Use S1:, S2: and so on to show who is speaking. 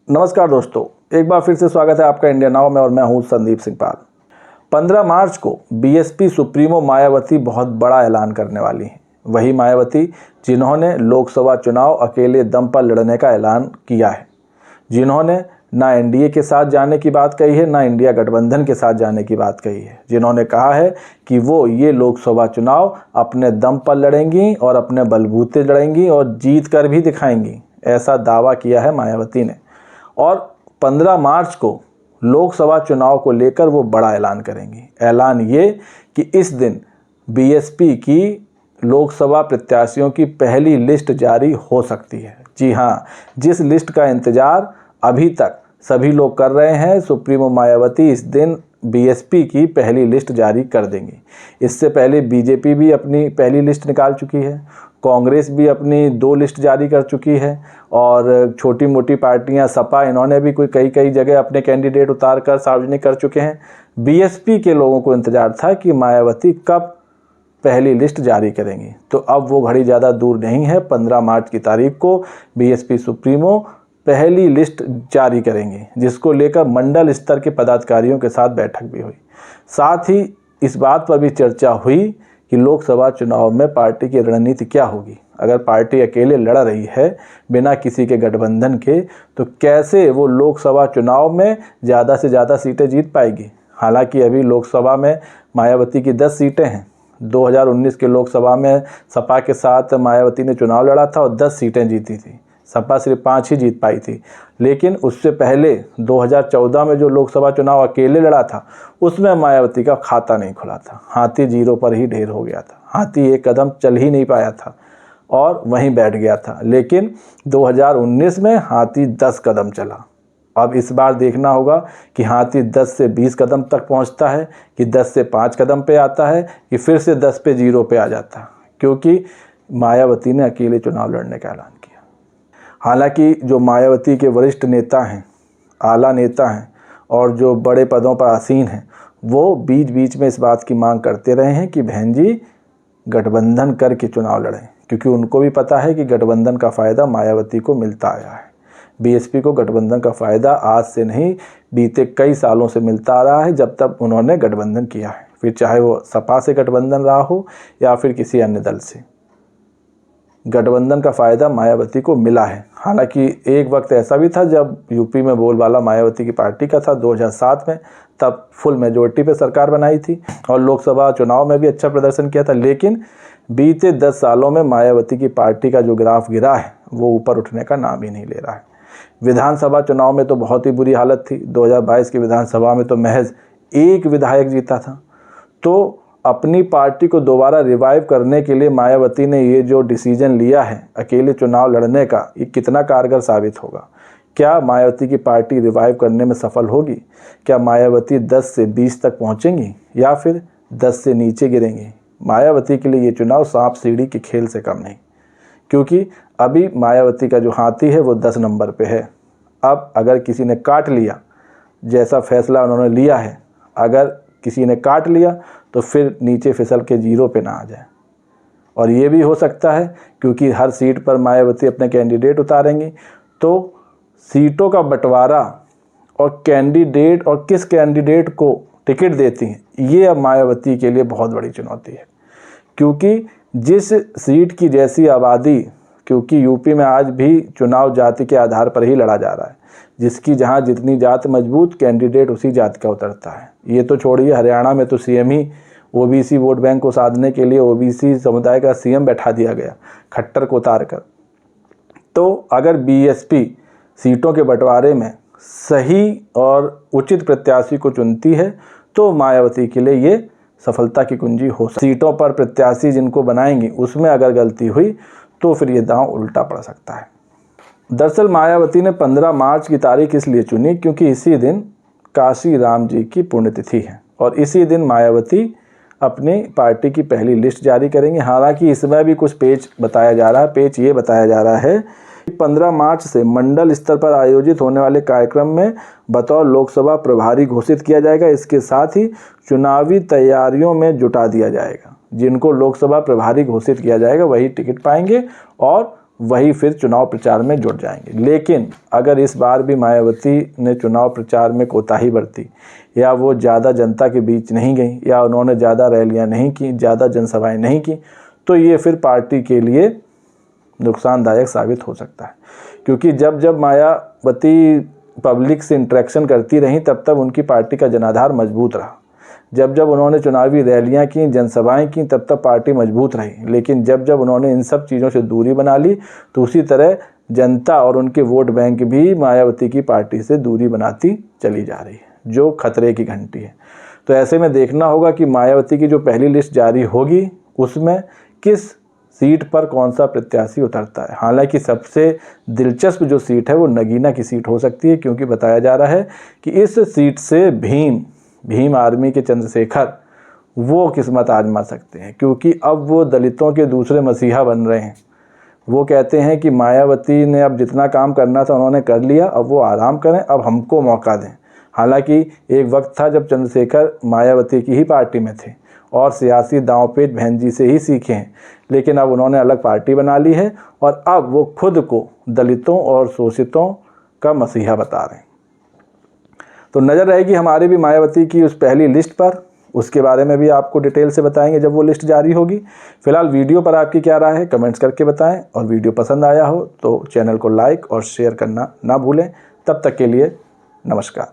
S1: नमस्कार दोस्तों, एक बार फिर से स्वागत है आपका इंडिया नाउ में और मैं हूं संदीप सिंह पाल। 15 मार्च को बीएसपी सुप्रीमो मायावती बहुत बड़ा ऐलान करने वाली हैं। वही मायावती जिन्होंने लोकसभा चुनाव अकेले दम पर लड़ने का ऐलान किया है, जिन्होंने ना एनडीए के साथ जाने की बात कही है, ना इंडिया गठबंधन के साथ जाने की बात कही है, जिन्होंने कहा है कि वो ये लोकसभा चुनाव अपने दम पर लड़ेंगी और अपने बलबूते लड़ेंगी और जीत कर भी दिखाएंगी। ऐसा दावा किया है मायावती ने और 15 मार्च को लोकसभा चुनाव को लेकर वो बड़ा ऐलान करेंगी। ऐलान ये कि इस दिन बीएसपी की लोकसभा प्रत्याशियों की पहली लिस्ट जारी हो सकती है। जी हाँ, जिस लिस्ट का इंतजार अभी तक सभी लोग कर रहे हैं, सुप्रीमो मायावती इस दिन बीएसपी की पहली लिस्ट जारी कर देंगी। इससे पहले बीजेपी भी अपनी पहली लिस्ट निकाल चुकी है, कांग्रेस भी अपनी 2 लिस्ट जारी कर चुकी है और छोटी मोटी पार्टियां सपा, इन्होंने भी कई जगह अपने कैंडिडेट उतार कर सार्वजनिक कर चुके हैं। बीएसपी के लोगों को इंतजार था कि मायावती कब पहली लिस्ट जारी करेंगी, तो अब वो घड़ी ज़्यादा दूर नहीं है। 15 मार्च की तारीख को बीएसपी सुप्रीमो पहली लिस्ट जारी करेंगे, जिसको लेकर मंडल स्तर के पदाधिकारियों के साथ बैठक भी हुई। साथ ही इस बात पर भी चर्चा हुई कि लोकसभा चुनाव में पार्टी की रणनीति क्या होगी। अगर पार्टी अकेले लड़ रही है बिना किसी के गठबंधन के, तो कैसे वो लोकसभा चुनाव में ज़्यादा से ज़्यादा सीटें जीत पाएगी। हालांकि अभी लोकसभा में मायावती की 10 सीटें हैं। 2019 के लोकसभा में सपा के साथ मायावती ने चुनाव लड़ा था और 10 सीटें जीती थी। सपा सिर्फ 5 ही जीत पाई थी। लेकिन उससे पहले 2014 में जो लोकसभा चुनाव अकेले लड़ा था, उसमें मायावती का खाता नहीं खुला था। हाथी 0 पर ही ढेर हो गया था। हाथी एक कदम चल ही नहीं पाया था और वहीं बैठ गया था। लेकिन 2019 में हाथी 10 कदम चला। अब इस बार देखना होगा कि हाथी 10 से 20 कदम तक पहुंचता है, कि 10 से 5 कदम पे आता है, कि फिर से 10 पे 0 पे आ जाता है, क्योंकि मायावती ने अकेले चुनाव लड़ने का ऐलान किया। हालांकि जो मायावती के वरिष्ठ नेता हैं, आला नेता हैं और जो बड़े पदों पर आसीन हैं, वो बीच बीच में इस बात की मांग करते रहे हैं कि बहन जी गठबंधन करके चुनाव लड़ें, क्योंकि उनको भी पता है कि गठबंधन का फ़ायदा मायावती को मिलता आया है। बीएसपी को गठबंधन का फ़ायदा आज से नहीं, बीते कई सालों से मिलता आ रहा है, जब तक उन्होंने गठबंधन किया है, फिर चाहे वो सपा से गठबंधन रहा हो या फिर किसी अन्य दल से। गठबंधन का फ़ायदा मायावती को मिला है। हालांकि एक वक्त ऐसा भी था जब यूपी में बोलबाला मायावती की पार्टी का था 2007 में, तब फुल मेजोरिटी पे सरकार बनाई थी और लोकसभा चुनाव में भी अच्छा प्रदर्शन किया था। लेकिन बीते 10 सालों में मायावती की पार्टी का जो ग्राफ गिरा है, वो ऊपर उठने का नाम ही नहीं ले रहा है। विधानसभा चुनाव में तो बहुत ही बुरी हालत थी। 2022 की विधानसभा में तो महज 1 विधायक जीता था। तो अपनी पार्टी को दोबारा रिवाइव करने के लिए मायावती ने ये जो डिसीजन लिया है अकेले चुनाव लड़ने का, ये कितना कारगर साबित होगा। क्या मायावती की पार्टी रिवाइव करने में सफल होगी? क्या मायावती 10 से 20 तक पहुंचेंगी या फिर 10 से नीचे गिरेंगी? मायावती के लिए ये चुनाव सांप सीढ़ी के खेल से कम नहीं, क्योंकि अभी मायावती का जो हाथी है वो 10 नंबर पे है। अब अगर किसी ने काट लिया, जैसा फैसला उन्होंने लिया है, अगर किसी ने काट लिया तो फिर नीचे फिसल के 0 पे ना आ जाए। और ये भी हो सकता है क्योंकि हर सीट पर मायावती अपने कैंडिडेट उतारेंगी, तो सीटों का बंटवारा और कैंडिडेट और किस कैंडिडेट को टिकट देती हैं, ये अब मायावती के लिए बहुत बड़ी चुनौती है। क्योंकि जिस सीट की जैसी आबादी, क्योंकि यूपी में आज भी चुनाव जाति के आधार पर ही लड़ा जा रहा है, जिसकी जहां जितनी जात मजबूत, कैंडिडेट उसी जात का उतरता है। ये तो छोड़िए, हरियाणा में तो सीएम ही ओबीसी वोट बैंक को साधने के लिए ओबीसी समुदाय का सीएम बैठा दिया गया, खट्टर को उतार कर। तो अगर बीएसपी सीटों के बंटवारे में सही और उचित प्रत्याशी को चुनती है, तो मायावती के लिए ये सफलता की कुंजी हो सकती है। सीटों पर प्रत्याशी जिनको बनाएंगी, उसमें अगर गलती हुई तो फिर ये दांव उल्टा पड़ सकता है। दरअसल मायावती ने 15 मार्च की तारीख इसलिए चुनी क्योंकि इसी दिन काशी राम जी की पुण्यतिथि है और इसी दिन मायावती अपनी पार्टी की पहली लिस्ट जारी करेंगे। हालांकि इसमें भी कुछ पेच बताया जा रहा है। पेच ये बताया जा रहा है कि 15 मार्च से मंडल स्तर पर आयोजित होने वाले कार्यक्रम में बतौर लोकसभा प्रभारी घोषित किया जाएगा। इसके साथ ही चुनावी तैयारियों में जुटा दिया जाएगा। जिनको लोकसभा प्रभारी घोषित किया जाएगा वही टिकट पाएंगे और वही फिर चुनाव प्रचार में जुट जाएंगे। लेकिन अगर इस बार भी मायावती ने चुनाव प्रचार में कोताही बरती, या वो ज़्यादा जनता के बीच नहीं गई, या उन्होंने ज़्यादा रैलियां नहीं की, ज़्यादा जनसभाएं नहीं की, तो ये फिर पार्टी के लिए नुकसानदायक साबित हो सकता है। क्योंकि जब जब मायावती पब्लिक से इंटरेक्शन करती रहीं, तब तब उनकी पार्टी का जनाधार मजबूत रहा। जब जब उन्होंने चुनावी रैलियां की, जनसभाएं की, तब तब पार्टी मजबूत रही। लेकिन जब जब उन्होंने इन सब चीज़ों से दूरी बना ली, तो उसी तरह जनता और उनके वोट बैंक भी मायावती की पार्टी से दूरी बनाती चली जा रही है, जो खतरे की घंटी है। तो ऐसे में देखना होगा कि मायावती की जो पहली लिस्ट जारी होगी, उसमें किस सीट पर कौन सा प्रत्याशी उतरता है। हालांकि सबसे दिलचस्प जो सीट है वो नगीना की सीट हो सकती है, क्योंकि बताया जा रहा है कि इस सीट से भीम आर्मी के चंद्रशेखर वो किस्मत आजमा सकते हैं, क्योंकि अब वो दलितों के दूसरे मसीहा बन रहे हैं। वो कहते हैं कि मायावती ने अब जितना काम करना था उन्होंने कर लिया, अब वो आराम करें, अब हमको मौका दें। हालांकि एक वक्त था जब चंद्रशेखर मायावती की ही पार्टी में थे और सियासी दांवपेच बहन जी से ही सीखे हैं, लेकिन अब उन्होंने अलग पार्टी बना ली है और अब वो खुद को दलितों और शोषितों का मसीहा बता रहे हैं। तो नज़र रहेगी हमारी भी मायावती की उस पहली लिस्ट पर। उसके बारे में भी आपको डिटेल से बताएंगे जब वो लिस्ट जारी होगी। फिलहाल वीडियो पर आपकी क्या राय है, कमेंट्स करके बताएं, और वीडियो पसंद आया हो तो चैनल को लाइक और शेयर करना ना भूलें। तब तक के लिए नमस्कार।